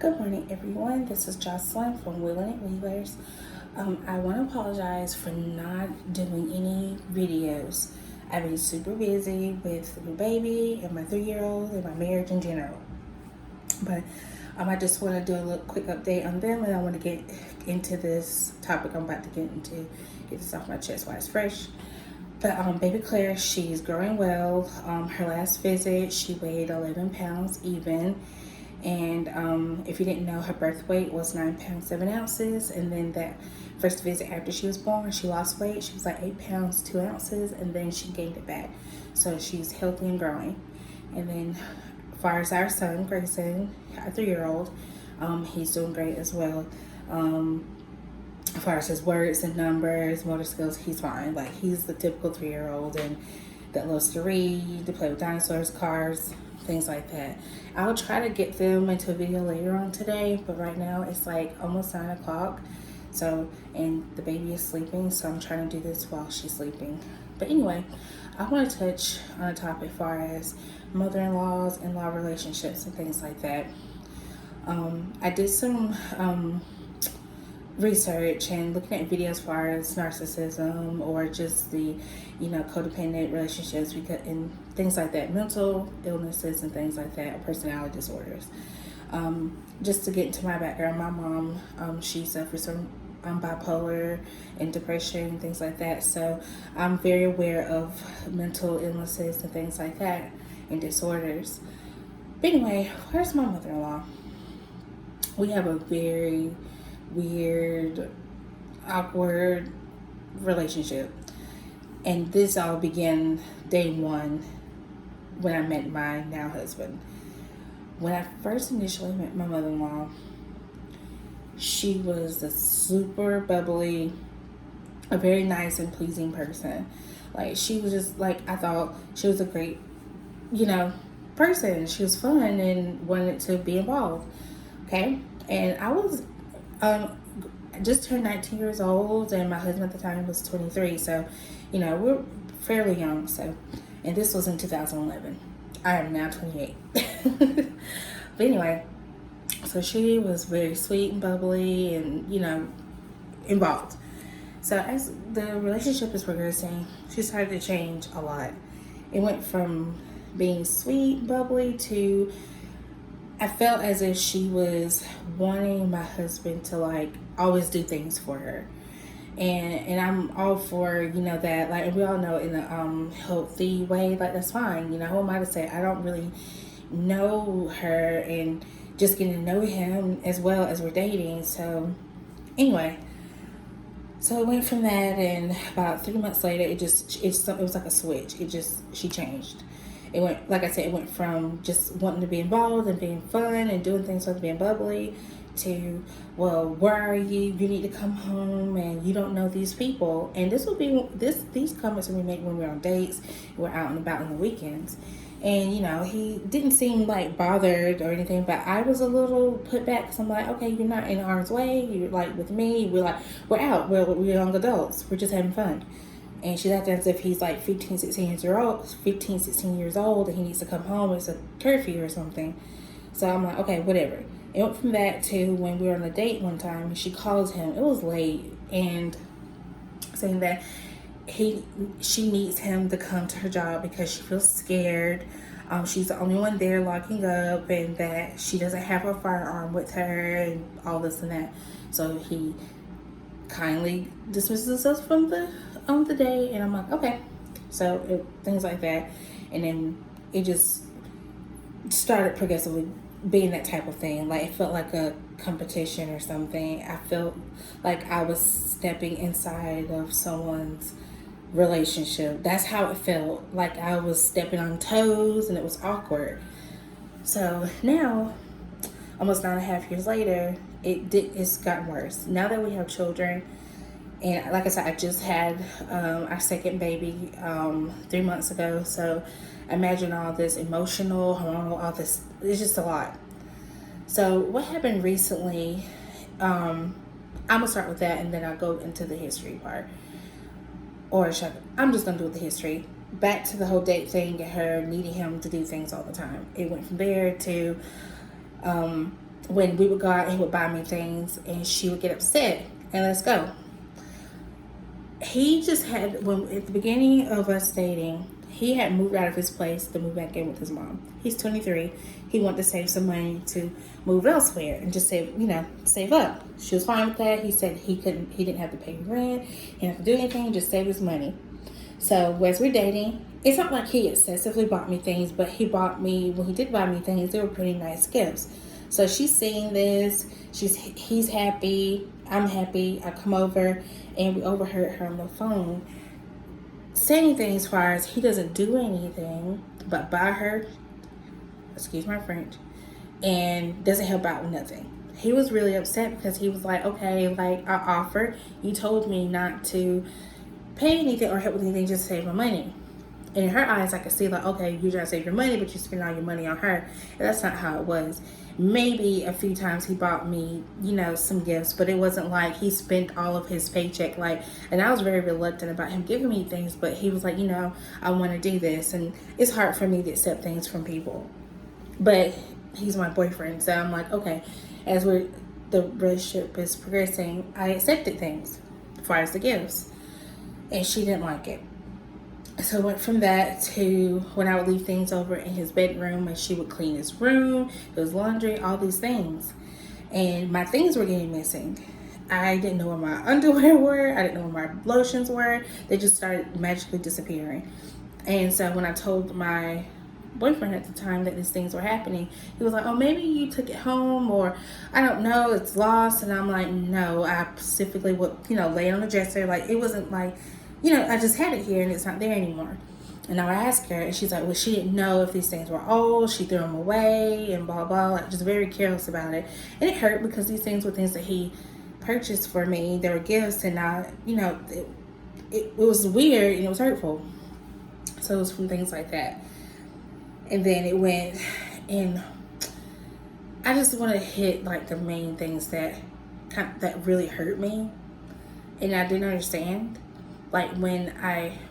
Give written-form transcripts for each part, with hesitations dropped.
Good morning, everyone. This is Jocelyn from Willing It Weavers. I want to apologize for not doing any videos. I've been super busy with the new baby and my 3-year-old and my marriage in general. But I just want to do a little quick update on them, and I want to get into this topic I'm about to get into, get this off my chest while it's fresh. But baby Claire, she's growing well. Her last visit, she weighed 11 pounds even. And if you didn't know, her birth weight was 9 pounds 7 ounces. And then that first visit after she was born, she lost weight. She was like 8 pounds 2 ounces, and then she gained it back. So she's healthy and growing. And then as far as our son, Grayson, our 3-year-old, he's doing great as well. As far as his words and numbers, motor skills, he's fine. Like, he's the typical 3-year-old and that loves to read, to play with dinosaurs, cars, things like that. I'll try to get them into a video later on today, but right now it's like almost 9 o'clock. So, and the baby is sleeping, so I'm trying to do this while she's sleeping. But anyway, I want to touch on a topic as far as mother-in-laws, in-law relationships, and things like that. I did some research and looking at videos as far as narcissism or just the codependent relationships and things like that, mental illnesses and things like that, or personality disorders. Just to get into my background, my mom, she suffers from bipolar and depression and things like that, so I'm very aware of mental illnesses and things like that and disorders. But anyway, where's my mother-in-law? We have a very weird, awkward relationship. And this all began day one when I met my now husband. When I first initially met my mother-in-law, she was a super bubbly, a very nice and pleasing person. Like, she was just like, I thought she was a great, person. She was fun and wanted to be involved. Okay. And I was just turned 19 years old, and my husband at the time was 23. So, we're fairly young. So, and this was in 2011. I am now 28. But anyway, so she was very sweet and bubbly and, involved. So as the relationship is progressing, she started to change a lot. It went from being sweet, bubbly to, I felt as if she was wanting my husband to like always do things for her. And I'm all for, that, like, we all know in a healthy way, like, that's fine. Who am I to say? I don't really know her and just getting to know him as well as we're dating. So anyway, so it went from that, and about 3 months later, it was like a switch. She changed. It went, like I said, it went from just wanting to be involved and being fun and doing things like being bubbly to, well, where are you? You need to come home, and you don't know these people. And these comments we make when we're on dates, we're out and about on the weekends. And, he didn't seem like bothered or anything, but I was a little put back because I'm like, okay, you're not in harm's way. You're like with me. We're out. We're young adults. We're just having fun. And she's acting as if he's like 15, 16 years old, and he needs to come home. It's a curfew or something. So I'm like, okay, whatever. It went from that to when we were on a date one time, and she calls him. It was late, and saying that she needs him to come to her job because she feels scared. She's the only one there locking up, and that she doesn't have her firearm with her, and all this and that. So he kindly dismisses us from the day, and I'm like, okay. So things like that, and then it just started progressively being that type of thing. Like, it felt like a competition or something. I felt like I was stepping inside of someone's relationship. That's how it felt. Like I was stepping on toes, and it was awkward. So now, almost 9.5 years later, it's gotten worse. Now that we have children, and like I said, I just had our second baby 3 months ago. So imagine all this emotional, hormonal, all this. It's just a lot. So what happened recently, I'm going to start with that, and then I'll go into the history part. I'm just going to do the history. Back to the whole date thing and her needing him to do things all the time. It went from there to when we would go out, he would buy me things and she would get upset and let's go. He just had, when at the beginning of us dating, he had moved out of his place to move back in with his mom. He's 23. He wanted to save some money to move elsewhere and just save up. She was fine with that. He said he didn't have to pay rent, he didn't have to do anything, just save his money. So as we're dating, it's not like he excessively bought me things, but when he did buy me things, they were pretty nice gifts. So she's seeing this, he's happy, I'm happy. I come over and we overheard her on the phone saying things as far as he doesn't do anything but buy her, excuse my French, and doesn't help out with nothing. He was really upset because he was like, okay, like I offered, you told me not to pay anything or help with anything, just save my money. And in her eyes, I could see like, okay, you're trying to save your money, but you spend all your money on her. And that's not how it was. Maybe a few times he bought me, some gifts, but it wasn't like he spent all of his paycheck. And I was very reluctant about him giving me things, but he was like, I want to do this. And it's hard for me to accept things from people. But he's my boyfriend, so I'm like, okay, as the relationship is progressing, I accepted things as far as the gifts. And she didn't like it. So I went from that to when I would leave things over in his bedroom and she would clean his room, his laundry, all these things. And my things were getting missing. I didn't know where my underwear were. I didn't know where my lotions were. They just started magically disappearing. And so when I told my boyfriend at the time that these things were happening, he was like, oh, maybe you took it home, or I don't know, it's lost. And I'm like, no, I specifically would, lay it on the dresser. Like, it wasn't like, I just had it here and it's not there anymore. And now I asked her and she's like, well, she didn't know if these things were old, she threw them away and blah, blah, like just very careless about it. And it hurt because these things were things that he purchased for me. They were gifts, and it was weird and it was hurtful. So it was from things like that. And then it went, and I just want to hit like the main things that really hurt me and I didn't understand. Like when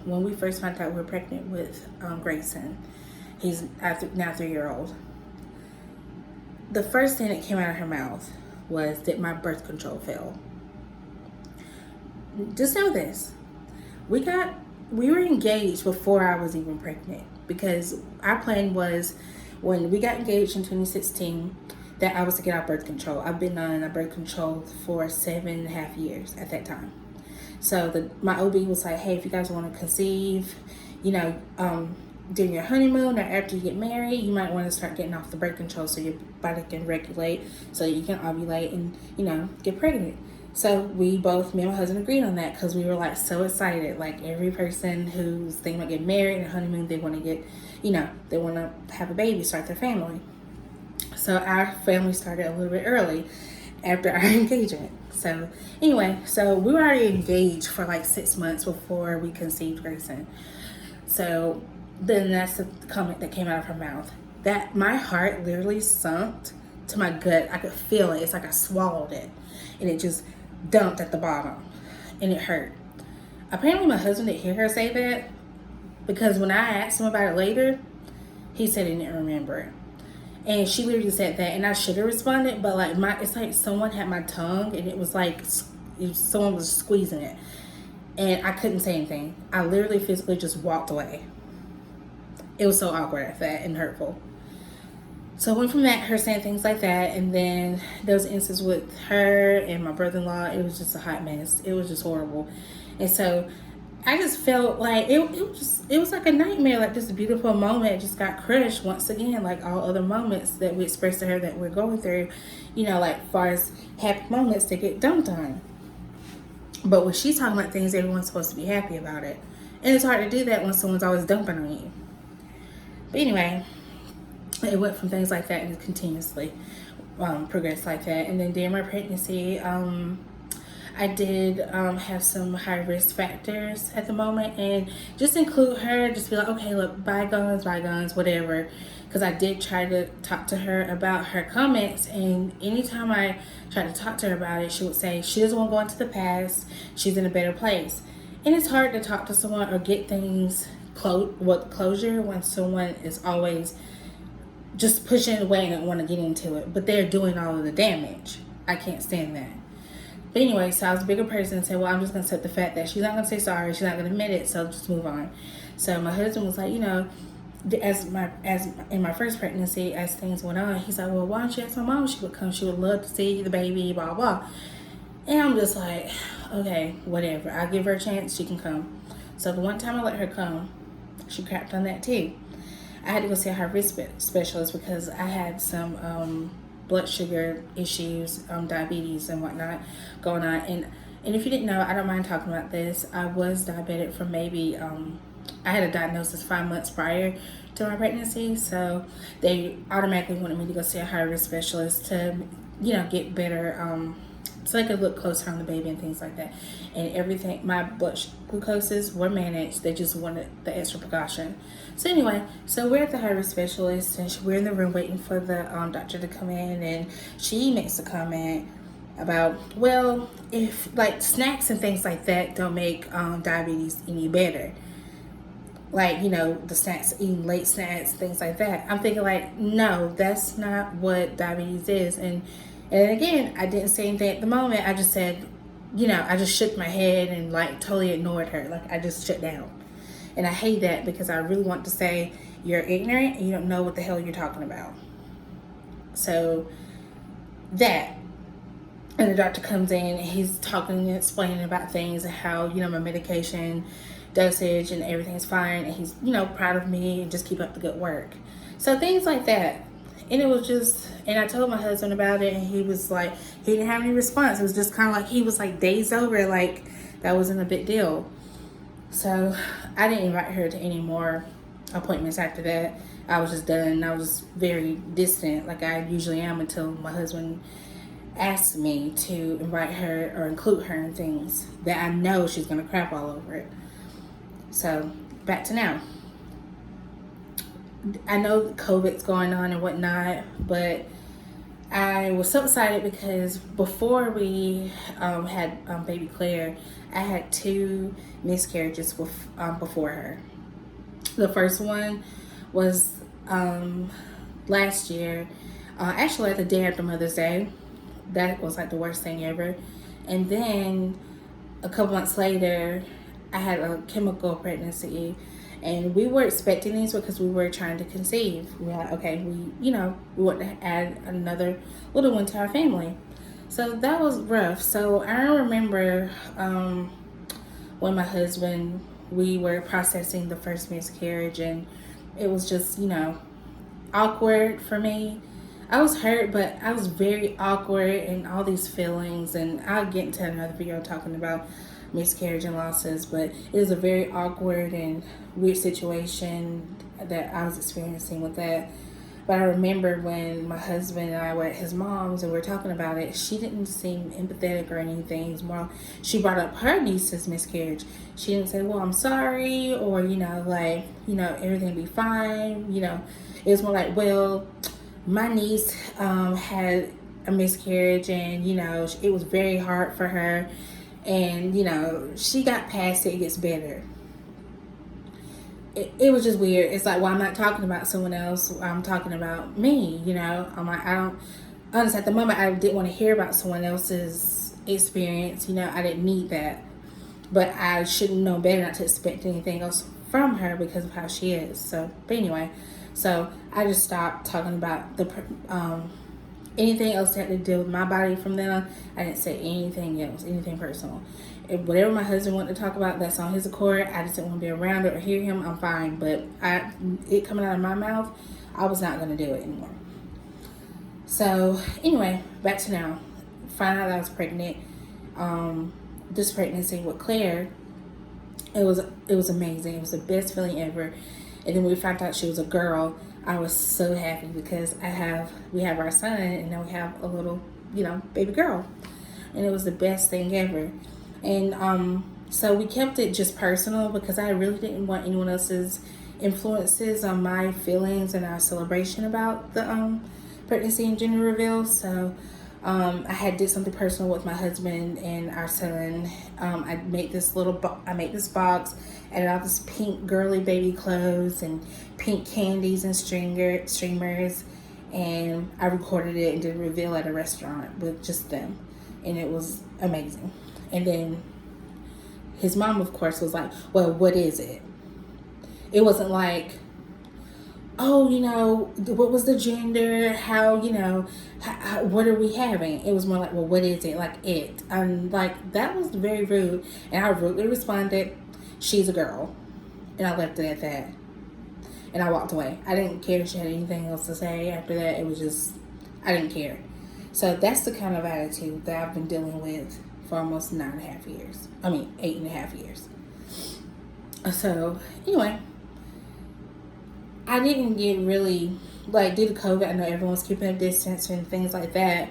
we first found out we were pregnant with Grayson, he's now 3-year-old. The first thing that came out of her mouth was that my birth control failed. Just know this: we were engaged before I was even pregnant, because our plan was, when we got engaged in 2016, that I was to get our birth control. I've been on a birth control for 7.5 years at that time. So my OB was like, hey, if you guys want to conceive, during your honeymoon or after you get married, you might want to start getting off the birth control so your body can regulate, so you can ovulate and, get pregnant. So me and my husband agreed on that, because we were like so excited. Like every person who's thinking about getting married and honeymoon, they want to get, they want to have a baby, start their family. So our family started a little bit early after our engagement. So anyway, so we were already engaged for like 6 months before we conceived Grayson. So then that's the comment that came out of her mouth. That my heart literally sunk to my gut. I could feel it. It's like I swallowed it. And it just dumped at the bottom. And it hurt. Apparently my husband didn't hear her say that, because when I asked him about it later, he said he didn't remember it. And she literally said that, and I should have responded, but it's like someone had my tongue, and it was like someone was squeezing it, and I couldn't say anything. I literally physically just walked away. It was so awkward at that and hurtful. So I went from that, her saying things like that, and then there was instances with her and my brother-in-law. It was just a hot mess. It was just horrible. And so I just felt like it was like a nightmare. Like this beautiful moment just got crushed once again, like all other moments that we expressed to her that we're going through, like far as happy moments, they get dumped on. But when she's talking about things, everyone's supposed to be happy about it. And it's hard to do that when someone's always dumping on you. But anyway, it went from things like that and continuously progressed like that. And then during my pregnancy, I did have some high risk factors at the moment, and just include her, just be like, okay, look, bygones, whatever. Because I did try to talk to her about her comments, and anytime I tried to talk to her about it, she would say she doesn't want to go into the past, she's in a better place. And it's hard to talk to someone or get things closure when someone is always just pushing it away and don't want to get into it. But they're doing all of the damage. I can't stand that. But anyway, so I was a bigger person and said, well, I'm just going to accept the fact that she's not going to say sorry. She's not going to admit it. So just move on. So my husband was like, as in my first pregnancy, as things went on, he's like, well, why don't you ask my mom if she would come? She would love to see the baby, blah, blah. And I'm just like, okay, whatever. I'll give her a chance. She can come. So the one time I let her come, she crapped on that too. I had to go see her risk specialist because I had some blood sugar issues, diabetes and whatnot going on. And if you didn't know, I don't mind talking about this. I was diabetic for maybe, I had a diagnosis 5 months prior to my pregnancy. So they automatically wanted me to go see a high risk specialist to, get better, so I could look closer on the baby and things like that. And everything, my blood glucoses were managed. They just wanted the extra precaution. So anyway, so we're at the high risk specialist and we're in the room waiting for the doctor to come in, and she makes a comment about, well, if like snacks and things like that don't make diabetes any better. Like, the snacks, eating late snacks, things like that. I'm thinking like, no, that's not what diabetes is. And again, I didn't say anything at the moment. I just said, I just shook my head and like totally ignored her. Like I just shut down. And I hate that because I really want to say you're ignorant and you don't know what the hell you're talking about. So that, and the doctor comes in and he's talking and explaining about things and how, my medication dosage and everything's fine. And he's, proud of me and just keep up the good work. So things like that. And it was just, and I told my husband about it and he was like, he didn't have any response. It was just kind of like, he was like dazed over, like that wasn't a big deal. So I didn't invite her to any more appointments after that. I was just done. I was very distant like I usually am until my husband asked me to invite her or include her in things that I know she's going to crap all over it. So back to now. I know COVID's going on and whatnot, but I was so excited because before we had baby Claire, I had 2 miscarriages before her. The first one was last year, actually at the day after Mother's Day. That was like the worst thing ever. And then a couple months later, I had a chemical pregnancy. And we were expecting these because we were trying to conceive. We were like, okay, we want to add another little one to our family. So that was rough. So I remember when my husband, we were processing the first miscarriage, and it was just, awkward for me. I was hurt, but I was very awkward and all these feelings. And I'll get into another video talking about miscarriage and losses, but it was a very awkward and weird situation that I was experiencing with that. But I remember when my husband and I were at his mom's and we were talking about it, she didn't seem empathetic or anything. It was more, she brought up her niece's miscarriage. She didn't say, well, I'm sorry, or, everything be fine. It was more like, well, my niece had a miscarriage and, it was very hard for her. And, she got past it. It gets better. It was just weird. It's like, well, I'm not talking about someone else. I'm talking about me, I'm like, honestly, at the moment, I didn't want to hear about someone else's experience. I didn't need that. But I should know better not to expect anything else from her because of how she is. So, but anyway, so I just stopped talking about the anything else that had to do with my body from then on. I didn't say anything else, anything personal. If whatever my husband wanted to talk about, that's on his accord. I just didn't want to be around it or hear him. I'm fine. But it coming out of my mouth, I was not going to do it anymore. So anyway, back to now. Find out I was pregnant. This pregnancy with Claire, it was amazing. It was the best feeling ever. And then when we found out she was a girl, I was so happy because we have our son and now we have a little, baby girl. And it was the best thing ever. And so we kept it just personal because I really didn't want anyone else's influences on my feelings and our celebration about the pregnancy and gender reveal. So I had did something personal with my husband and our son. I made this box, added all this pink girly baby clothes and pink candies and streamers, and I recorded it and did a reveal at a restaurant with just them, and it was amazing. And then his mom, of course, was like, "Well, what is it?" It wasn't like, "Oh, what was the gender? How, what are we having?" It was more like, "Well, what is it?" Like it. And like, that was very rude. And I rudely responded, "She's a girl." And I left it at that. And I walked away. I didn't care if she had anything else to say after that. It was just, I didn't care. So that's the kind of attitude that I've been dealing with for almost 9.5 years. 8.5 years. So, anyway. I didn't get really, due to COVID, I know everyone's keeping a distance and things like that.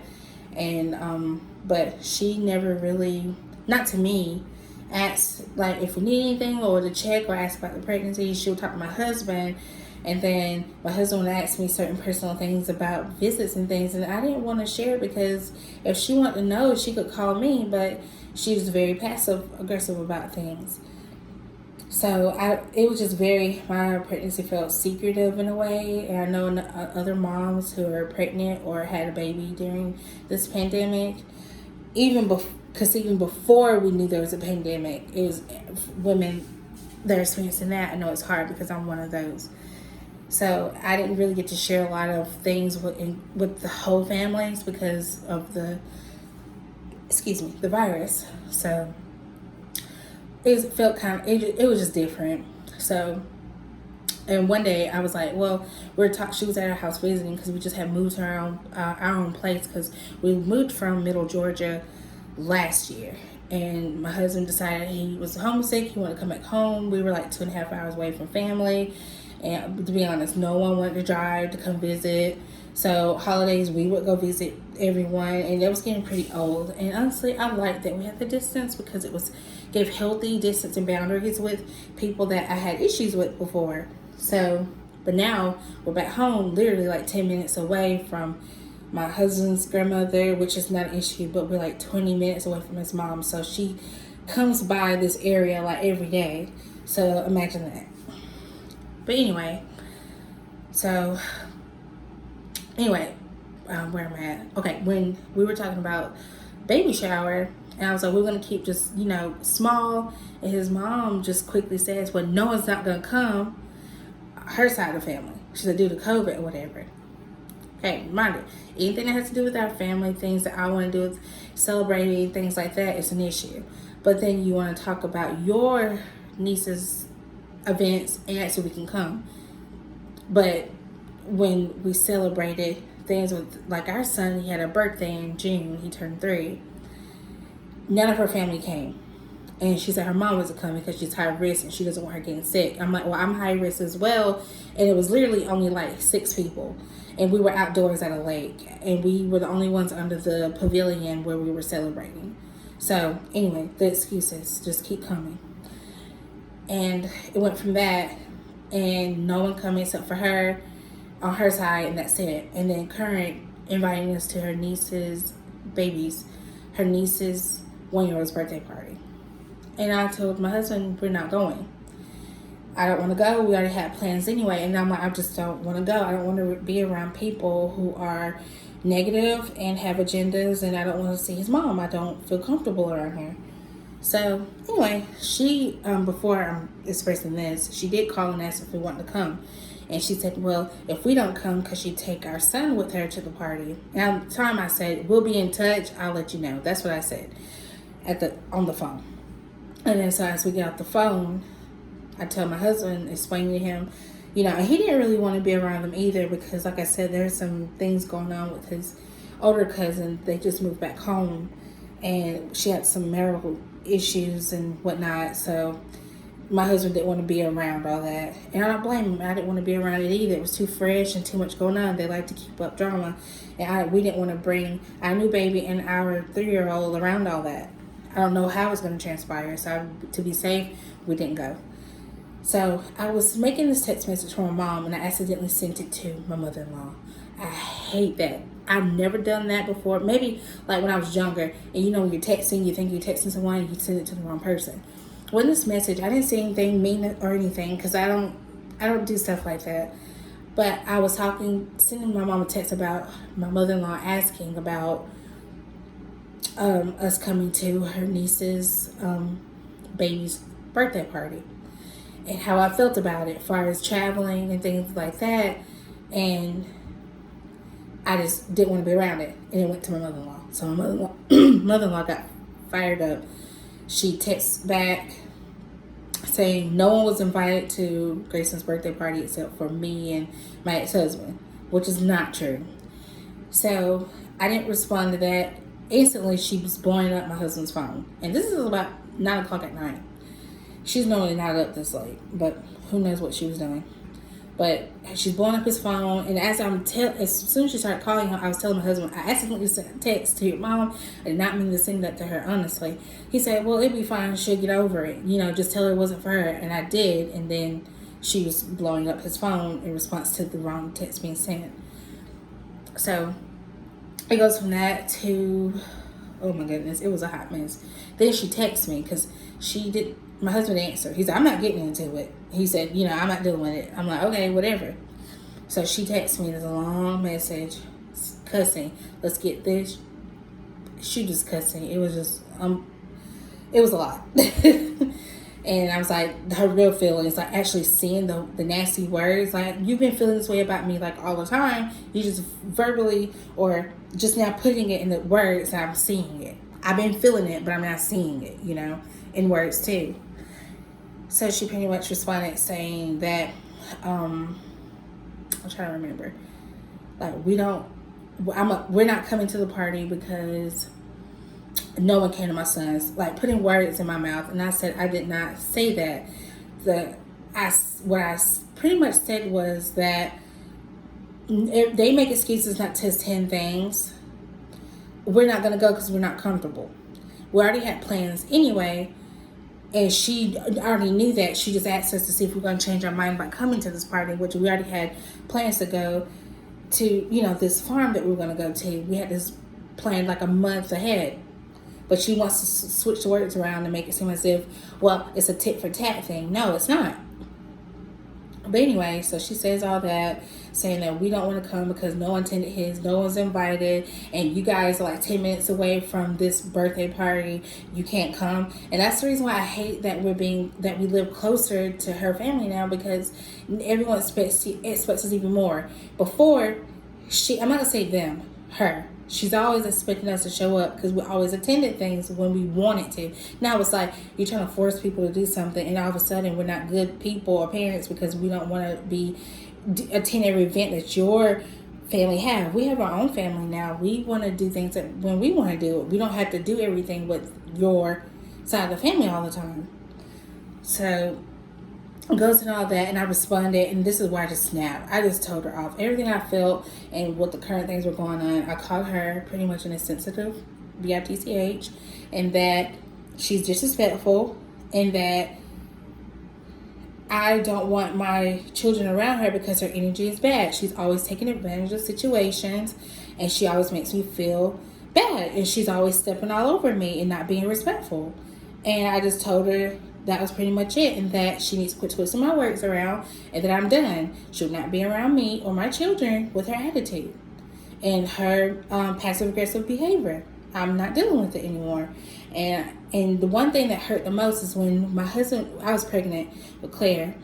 And, but she never really, not to me, asked, if we need anything or to check or ask about the pregnancy. She would talk to my husband. And then my husband would ask me certain personal things about visits and things. And I didn't want to share because if she wanted to know, she could call me. But she was very passive-aggressive about things. So it was just my pregnancy felt secretive in a way. And I know other moms who are pregnant or had a baby during this pandemic, because even before we knew there was a pandemic, it was women that are experiencing that. I know it's hard because I'm one of those. So I didn't really get to share a lot of things with the whole families because of the virus. So it felt it was just different. So, and one day I was like, well, she was at our house visiting because we just had moved to our own place because we moved from Middle Georgia last year. And my husband decided he was homesick. He wanted to come back home. We were 2.5 hours away from family. And to be honest, no one wanted to drive to come visit. So holidays, we would go visit everyone, and it was getting pretty old. And honestly, I liked that we had the distance because it gave healthy distance and boundaries with people that I had issues with before. So, but now we're back home, literally 10 minutes away from my husband's grandmother, which is not an issue, but we're 20 minutes away from his mom. So she comes by this area every day. So imagine that. But anyway, where am I at? Okay, when we were talking about baby shower, and I was like, we're going to keep just, small. And his mom just quickly says, well, no one's not going to come. Her side of the family. She said, due to COVID or whatever. Okay, reminder, anything that has to do with our family, things that I want to do with celebrating, things like that, is an issue. But then you want to talk about your niece's events and actually we can come. But when we celebrated things with our son, he had a birthday in June, he turned 3. None of her family came. And she said her mom wasn't coming because she's high risk and she doesn't want her getting sick. I'm like, well, I'm high risk as well. And it was literally only 6 people. And we were outdoors at a lake. And we were the only ones under the pavilion where we were celebrating. So anyway, the excuses just keep coming. And it went from that. And no one coming except for her on her side. And that's it. And then Current inviting us to her niece's 1-year-old's birthday party. And I told my husband, we're not going. I don't want to go. We already had plans anyway. And I'm like, I just don't want to go. I don't want to be around people who are negative and have agendas. And I don't want to see his mom. I don't feel comfortable around her. So anyway, she, before I'm expressing this, she did call and ask if we wanted to come. And she said, well, if we don't come, could she take our son with her to the party? And at the time I said, we'll be in touch. I'll let you know. That's what I said on the phone. And then so as we get off the phone, I tell my husband, explaining to him, and he didn't really want to be around them either because, like I said, there's some things going on with his older cousin. They just moved back home and she had some marital issues and whatnot. So my husband didn't want to be around all that. And I don't blame him. I didn't want to be around it either. It was too fresh and too much going on. They like to keep up drama. And we didn't want to bring our new baby and our 3-year-old around all that. I don't know how it's going to transpire. So to be safe, we didn't go. So I was making this text message from my mom and I accidentally sent it to my mother-in-law. I hate that. I've never done that before. Maybe like when I was younger, and when you're texting, you think you're texting someone, and you send it to the wrong person. When this message, I didn't say anything mean or anything, because I don't do stuff like that. But I was sending my mom a text about my mother-in-law asking about us coming to her niece's baby's birthday party, and how I felt about it as far as traveling and things like that. And I just didn't want to be around it. And it went to my mother-in-law. So my mother-in-law got fired up. She texts back saying no one was invited to Grayson's birthday party except for me and my ex-husband, which is not true. So I didn't respond to that. Instantly, she was blowing up my husband's phone. And this is about 9 o'clock at night. She's normally not up this late, but who knows what she was doing. But she's blowing up his phone, and as soon as she started calling him, I was telling my husband, I accidentally sent a text to your mom. I did not mean to send that to her, honestly. He said, well, it'd be fine. She'll get over it. Just tell her it wasn't for her. And I did, and then she was blowing up his phone in response to the wrong text being sent. So it goes from that to, oh my goodness, it was a hot mess. Then she texts me because my husband answered. He said, I'm not getting into it. He said, I'm not dealing with it. I'm like, okay, whatever. So she texts me. There's a long message, cussing. Let's get this. She just cussing. It was just, it was a lot. And I was like, her real feelings, like actually seeing the nasty words. Like, you've been feeling this way about me like all the time. You just verbally or just now putting it in the words, and I'm seeing it. I've been feeling it, but I'm not seeing it, in words too. So she pretty much responded saying that, I'm trying to remember, like, we're not coming to the party because no one came to my son's, like putting words in my mouth. And I said, I did not say that. What I pretty much said was that if they make excuses not to attend things, we're not going to go because we're not comfortable. We already had plans anyway. And she already knew that. She just asked us to see if we're going to change our mind by coming to this party, which we already had plans to go to, this farm that we were going to go to. We had this planned like a month ahead. But she wants to switch the words around and make it seem as if, well, it's a tit for tat thing. No, it's not. But anyway, so she says all that, saying that we don't want to come because no one attended his, no one's invited, and you guys are like 10 minutes away from this birthday party. You can't come. And that's the reason why I hate that we live closer to her family now, because everyone expects us even more. Before, I'm not gonna say them, her. She's always expecting us to show up because we always attended things when we wanted to. Now it's like you're trying to force people to do something, and all of a sudden we're not good people or parents because we don't want to attend every event that your family have. We have our own family now. We want to do things when we want to do it. We don't have to do everything with your side of the family all the time. So it goes and all that, and I responded, and this is where I just snapped. I just told her off everything I felt and what the current things were going on. I called her pretty much in a sensitive BITCH, and that she's disrespectful, and that I don't want my children around her because her energy is bad. She's always taking advantage of situations, and she always makes me feel bad, and she's always stepping all over me and not being respectful. And I just told her that was pretty much it, and that she needs to quit twisting my words around, and that I'm done. She'll not be around me or my children with her attitude and her passive-aggressive behavior. I'm not dealing with it anymore. And the one thing that hurt the most is when my husband, I was pregnant with Claire,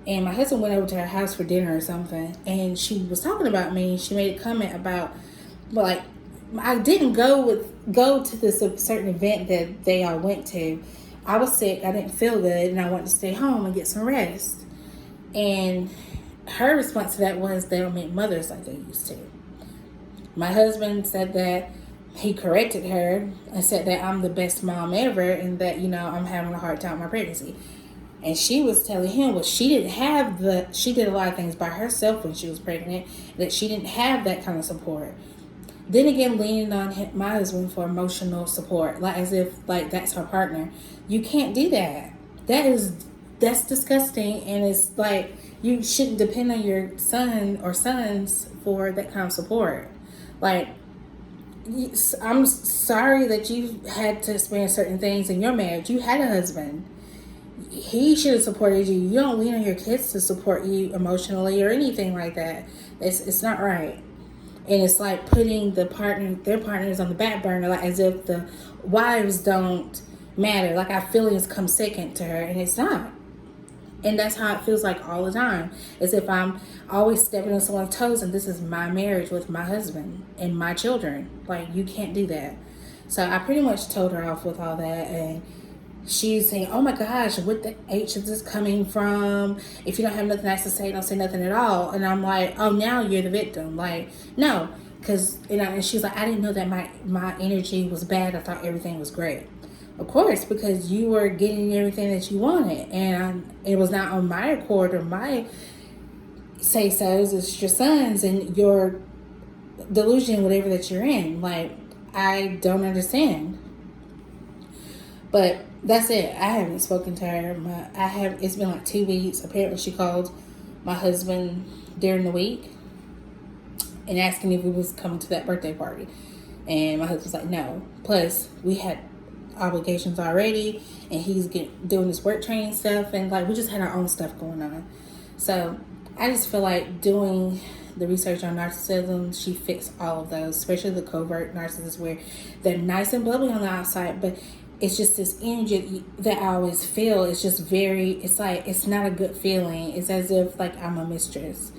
and my husband went over to her house for dinner or something, and she was talking about me. She made a comment about, like, I didn't go to this certain event that they all went to. I was sick, I didn't feel good, and I wanted to stay home and get some rest. And her response to that was they don't make mothers like they used to. My husband said that he corrected her and said that I'm the best mom ever, and that, I'm having a hard time with my pregnancy. And she was telling him, well, she did a lot of things by herself when she was pregnant, that she didn't have that kind of support. Then again, leaning on my husband for emotional support, like as if like that's her partner. You can't do that. That's disgusting, and it's like you shouldn't depend on your son or sons for that kind of support. Like, I'm sorry that you had to experience certain things in your marriage. You had a husband. He should have supported you. You don't lean on your kids to support you emotionally or anything like that. It's not right. And it's like putting their partners on the back burner, like as if the wives don't matter. Like our feelings come second to her, and it's not. And that's how it feels like all the time. As if I'm always stepping on someone's toes, and this is my marriage with my husband and my children. Like, you can't do that. So I pretty much told her off with all that, and she's saying, oh my gosh, what the H is this coming from? If you don't have nothing nice to say, don't say nothing at all. And I'm like, oh, now you're the victim. Like, no. Because, and she's like, I didn't know that my energy was bad. I thought everything was great. Of course, because you were getting everything that you wanted. And it was not on my accord or my say-sos. It's your son's and your delusion, whatever that you're in. Like, I don't understand. But that's it. I haven't spoken to her. It's been like 2 weeks. Apparently she called my husband during the week and asking if we was coming to that birthday party. And my husband's like, no. Plus, we had obligations already, and he's doing this work training stuff, and like we just had our own stuff going on. So I just feel like doing the research on narcissism, she fixed all of those, especially the covert narcissists where they're nice and bubbly on the outside, but it's just this energy that I always feel. It's just it's like, it's not a good feeling. It's as if like I'm a mistress.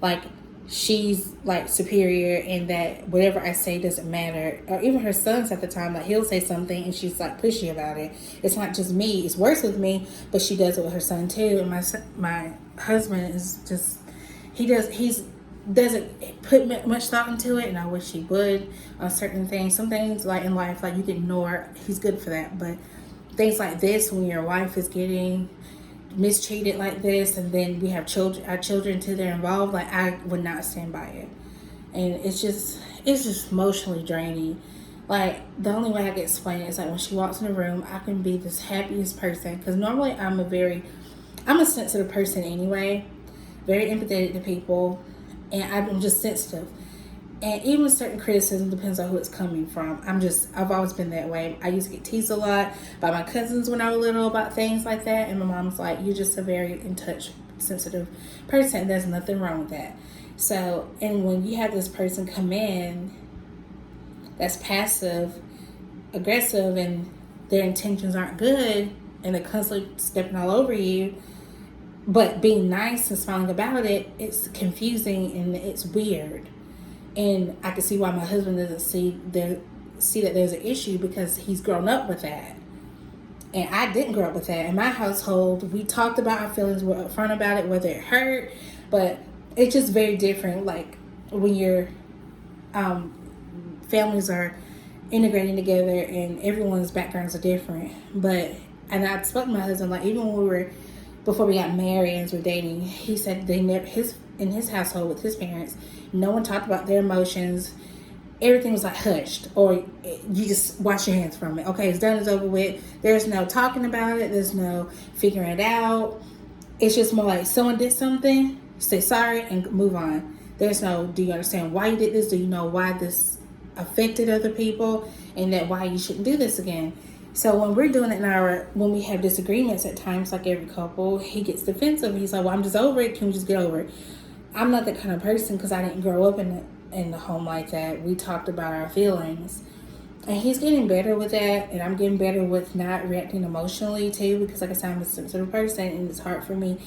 Like she's like superior and that whatever I say doesn't matter. Or even her sons at the time, like he'll say something and she's like pushy about it. It's not just me. It's worse with me, but she does it with her son too. And my husband is just, he doesn't put much thought into it, and I wish he would on certain things. Some things like in life, like you can ignore, he's good for that. But things like this, when your wife is getting mistreated like this, and then we have our children too, they're involved, like I would not stand by it. And it's just emotionally draining. Like the only way I can explain it is like when she walks in the room, I can be this happiest person, because normally I'm a sensitive person anyway, very empathetic to people. And I'm just sensitive. And even certain criticism depends on who it's coming from. I've always been that way. I used to get teased a lot by my cousins when I was little about things like that. And my mom's like, you're just a very in touch, sensitive person. There's nothing wrong with that. So, and when you have this person come in that's passive, aggressive, and their intentions aren't good, and they're constantly stepping all over you, but being nice and smiling about it, it's confusing and it's weird. And I can see why my husband doesn't see that there's an issue, because he's grown up with that. And I didn't grow up with that. In my household, we talked about our feelings, we're upfront about it, whether it hurt, but it's just very different. Like when your families are integrating together and everyone's backgrounds are different. And I spoke to my husband, like even when before we got married and were dating, he said in his household with his parents, no one talked about their emotions. Everything was like hushed, or you just wash your hands from it. Okay, it's done, it's over with. There's no talking about it. There's no figuring it out. It's just more like someone did something, say sorry, and move on. There's no, do you understand why you did this? Do you know why this affected other people, and that why you shouldn't do this again? So when we're doing it when we have disagreements at times, like every couple, he gets defensive. He's like, well, I'm just over it. Can we just get over it? I'm not that kind of person, because I didn't grow up in the home like that. We talked about our feelings. And he's getting better with that, and I'm getting better with not reacting emotionally too, because like I said, I'm a sensitive person and it's hard for me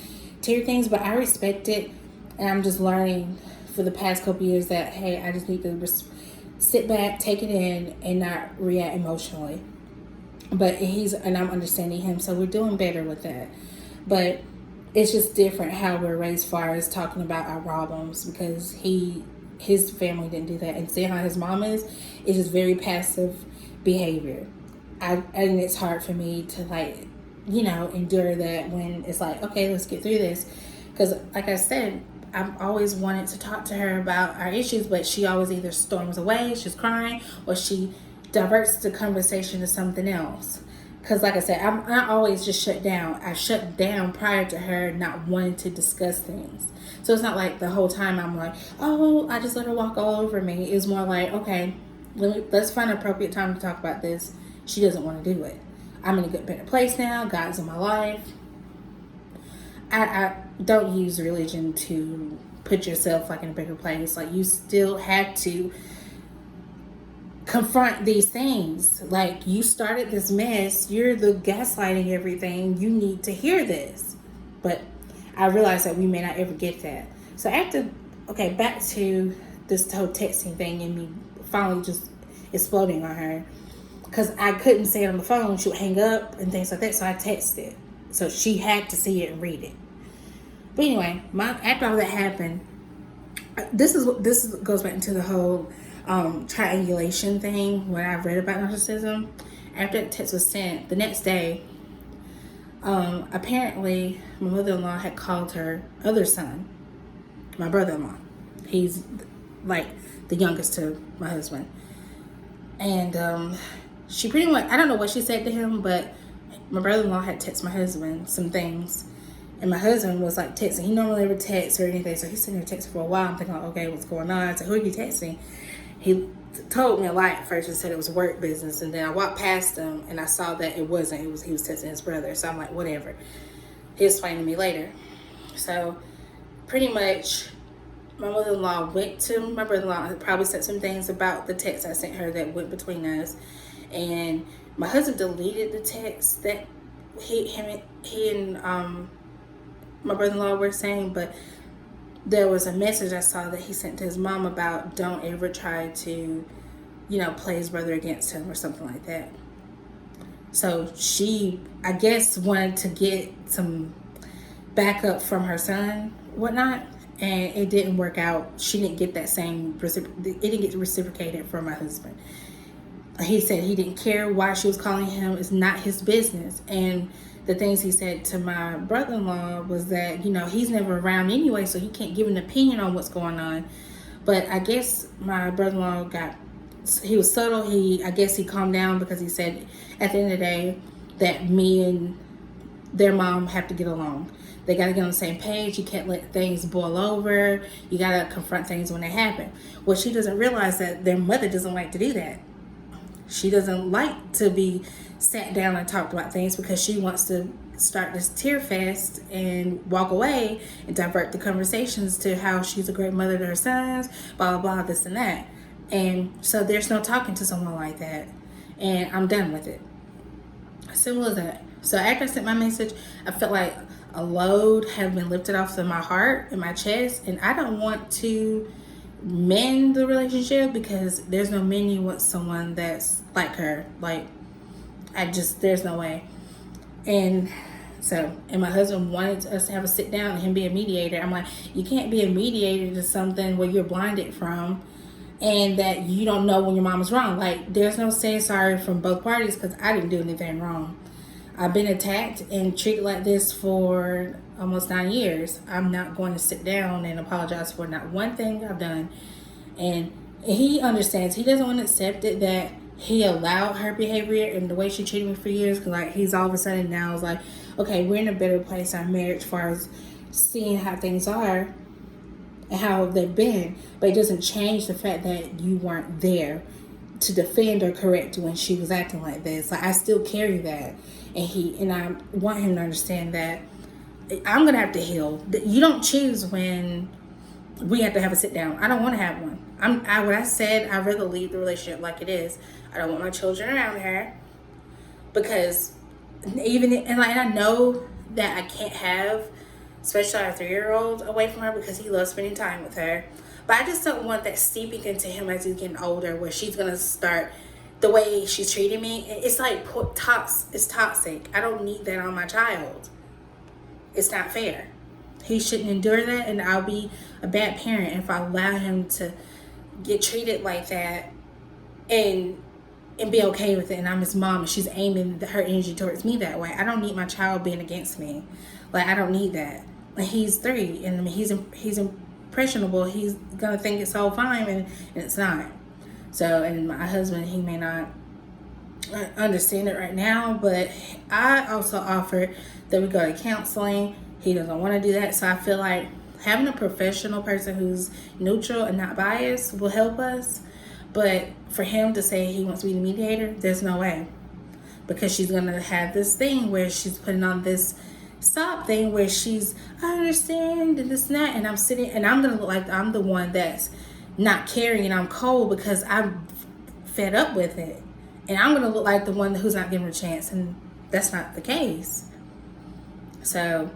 to hear things, but I respect it. And I'm just learning for the past couple years that, hey, I just need to sit back, take it in, and not react emotionally. And I'm understanding him, so we're doing better with that. But it's just different how we're raised as far as talking about our problems, because his family didn't do that. And seeing how his mom is just very passive behavior. And it's hard for me to endure that when it's like, okay, let's get through this. Because like I said, I've always wanted to talk to her about our issues, but she always either storms away, she's crying, or she diverts the conversation to something else. Because like I said, I'm not always just shut down. I shut down prior to her not wanting to discuss things. So it's not like the whole time I'm like, oh, I just let her walk all over me. It's more like, okay, let's find an appropriate time to talk about this. She doesn't want to do it. I'm in a better place now. God's in my life. I don't use religion to put yourself like in a better place. Like, you still have to confront these things. Like, you started this mess. You're the gaslighting everything. You need to hear this. But I realize that we may not ever get that. So after, okay, back to this whole texting thing and me finally just exploding on her. Because I couldn't say it on the phone. She would hang up and things like that. So I texted. So she had to see it and read it. But anyway, after all that happened, this goes back into the whole triangulation thing. When I read about narcissism, after the text was sent, the next day, apparently my mother-in-law had called her other son, my brother-in-law. He's like the youngest to my husband. And she pretty much, I don't know what she said to him, but my brother-in-law had texted my husband some things. And my husband was like texting. He normally never texts or anything. So he's sitting there texting for a while. I'm thinking, like, okay, what's going on? I said, who are you texting? He told me a lie at first and said it was work business. And then I walked past him and I saw that it wasn't. He was texting his brother. So I'm like, whatever. He explained to me later. So pretty much my mother-in-law went to my brother-in-law and probably said some things about the text I sent her that went between us. And my husband deleted the text that he and my brother-in-law were saying, but there was a message I saw that he sent to his mom about don't ever try to, play his brother against him or something like that. So she, I guess, wanted to get some backup from her son, whatnot, and it didn't work out. She didn't get that same, it didn't get reciprocated from my husband. He said he didn't care why she was calling him. It's not his business. And the things he said to my brother-in-law was that, he's never around anyway, so he can't give an opinion on what's going on. But I guess my brother-in-law he was subtle. I guess he calmed down because he said at the end of the day that me and their mom have to get along. They got to get on the same page. You can't let things boil over. You got to confront things when they happen. Well, she doesn't realize that their mother doesn't like to do that. She doesn't like to be sat down and talked about things because she wants to start this tear fest and walk away and divert the conversations to how she's a great mother to her sons, blah, blah, blah, this and that. And so there's no talking to someone like that. And I'm done with it. Simple as that. So after I sent my message, I felt like a load had been lifted off of my heart and my chest. And I don't want to mend the relationship because there's no mending with someone that's like her. Like, there's no way. And my husband wanted us to have a sit down and him be a mediator. I'm like, you can't be a mediator to something where you're blinded from and that you don't know when your mom is wrong. Like, there's no saying sorry from both parties because I didn't do anything wrong. I've been attacked and treated like this for almost 9 years. I'm not going to sit down and apologize for not one thing I've done. And he understands. He doesn't want to accept it that he allowed her behavior and the way she treated me for years. Cause like he's all of a sudden now is like, okay, we're in a better place in our marriage as far as seeing how things are and how they've been. But it doesn't change the fact that you weren't there to defend or correct when she was acting like this. Like, I still carry that. And I want him to understand that I'm going to have to heal. You don't choose when we have to have a sit down. I don't want to have one. What I said, I'd rather leave the relationship like it is. I don't want my children around her because and I know that I can't have, especially our 3-year-old, away from her because he loves spending time with her. But I just don't want that seeping into him as he's getting older, where she's gonna start the way she's treating me. It's like it's toxic. I don't need that on my child. It's not fair. He shouldn't endure that, and I'll be a bad parent if I allow him to get treated like that and be okay with it. And I'm his mom and she's aiming her energy towards me that way. I don't need my child being against me. Like, I don't need that. Like, he's 3 and I mean, he's impressionable. He's gonna think it's all fine and it's not. So, and my husband, he may not I understand it right now, but I also offered that we go to counseling. He doesn't want to do that, so I feel like having a professional person who's neutral and not biased will help us. But for him to say he wants to be the mediator, there's no way, because she's gonna have this thing where she's putting on this stop thing where she's, I understand and this and that, and I'm sitting and I'm gonna look like I'm the one that's not caring and I'm cold because I'm fed up with it, and I'm gonna look like the one who's not giving a chance, and that's not the case. So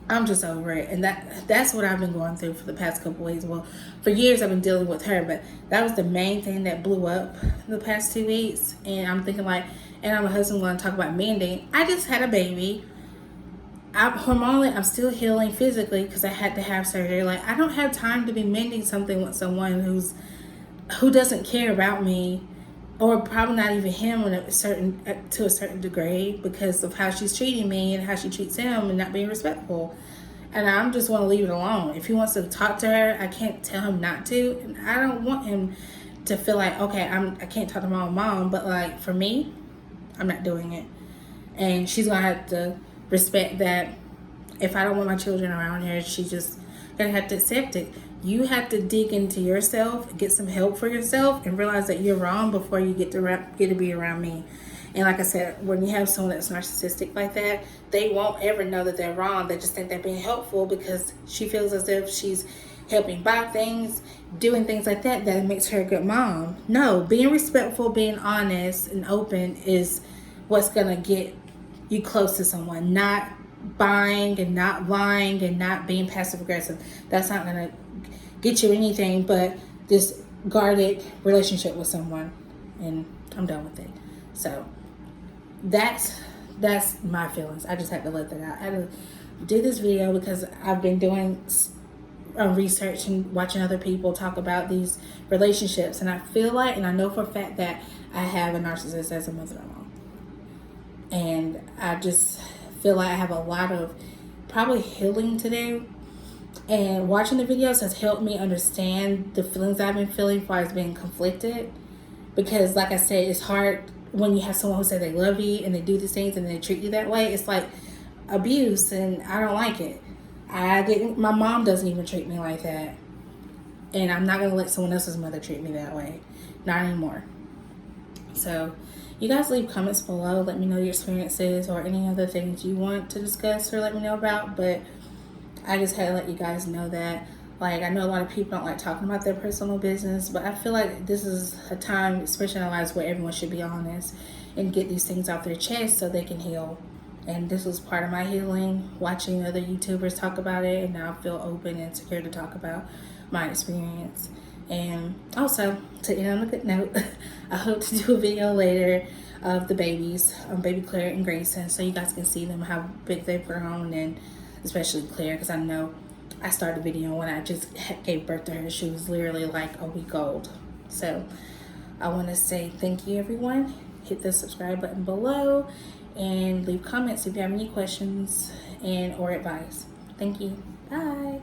I'm just over it, and that's what I've been going through for the past couple weeks. Well, for years I've been dealing with her, but that was the main thing that blew up the past 2 weeks. And I'm thinking like, and my husband going to talk about mending. I just had a baby. Hormonally, I'm still healing physically because I had to have surgery. Like, I don't have time to be mending something with someone who doesn't care about me, or probably not even him to a certain degree, because of how she's treating me and how she treats him and not being respectful. And I just want to leave it alone. If he wants to talk to her, I can't tell him not to, and I don't want him to feel like, okay, I can't talk to my mom, but like for me, I'm not doing it. And she's gonna have to respect that. If I don't want my children around her, she's just gonna have to accept it. You have to dig into yourself, get some help for yourself, and realize that you're wrong before you get to be around me. And like I said, when you have someone that's narcissistic like that, they won't ever know that they're wrong. They just think they're being helpful because she feels as if she's helping buy things, doing things like that, that makes her a good mom. No, being respectful, being honest and open is what's gonna get you close to someone. Not buying and not lying and not being passive aggressive. That's not gonna get you anything but this guarded relationship with someone. And I'm done with it. So that's my feelings. I just had to let that out. I had to do this video because I've been doing research and watching other people talk about these relationships, and I feel like, and I know for a fact that I have a narcissist as a mother-in-law, and I just feel like I have a lot of probably healing to do. And watching the videos has helped me understand the feelings I've been feeling as far as being conflicted. Because like I said, it's hard when you have someone who say they love you and they do these things and they treat you that way. It's like abuse, and I don't like it. My mom doesn't even treat me like that. And I'm not going to let someone else's mother treat me that way. Not anymore. So you guys leave comments below. Let me know your experiences or any other things you want to discuss or let me know about. But I just had to let you guys know that. Like, I know a lot of people don't like talking about their personal business, but I feel like this is a time, especially in our lives, where everyone should be honest and get these things off their chest so they can heal. And this was part of my healing, watching other YouTubers talk about it, and now I feel open and secure to talk about my experience. And also, to end on a good note, I hope to do a video later of the babies, baby Claire and Grayson, so you guys can see them, how big they've grown, and especially Claire, because I know I started a video when I just gave birth to her. She was literally like a week old. So I want to say thank you, everyone. Hit the subscribe button below and leave comments if you have any questions or advice. Thank you. Bye.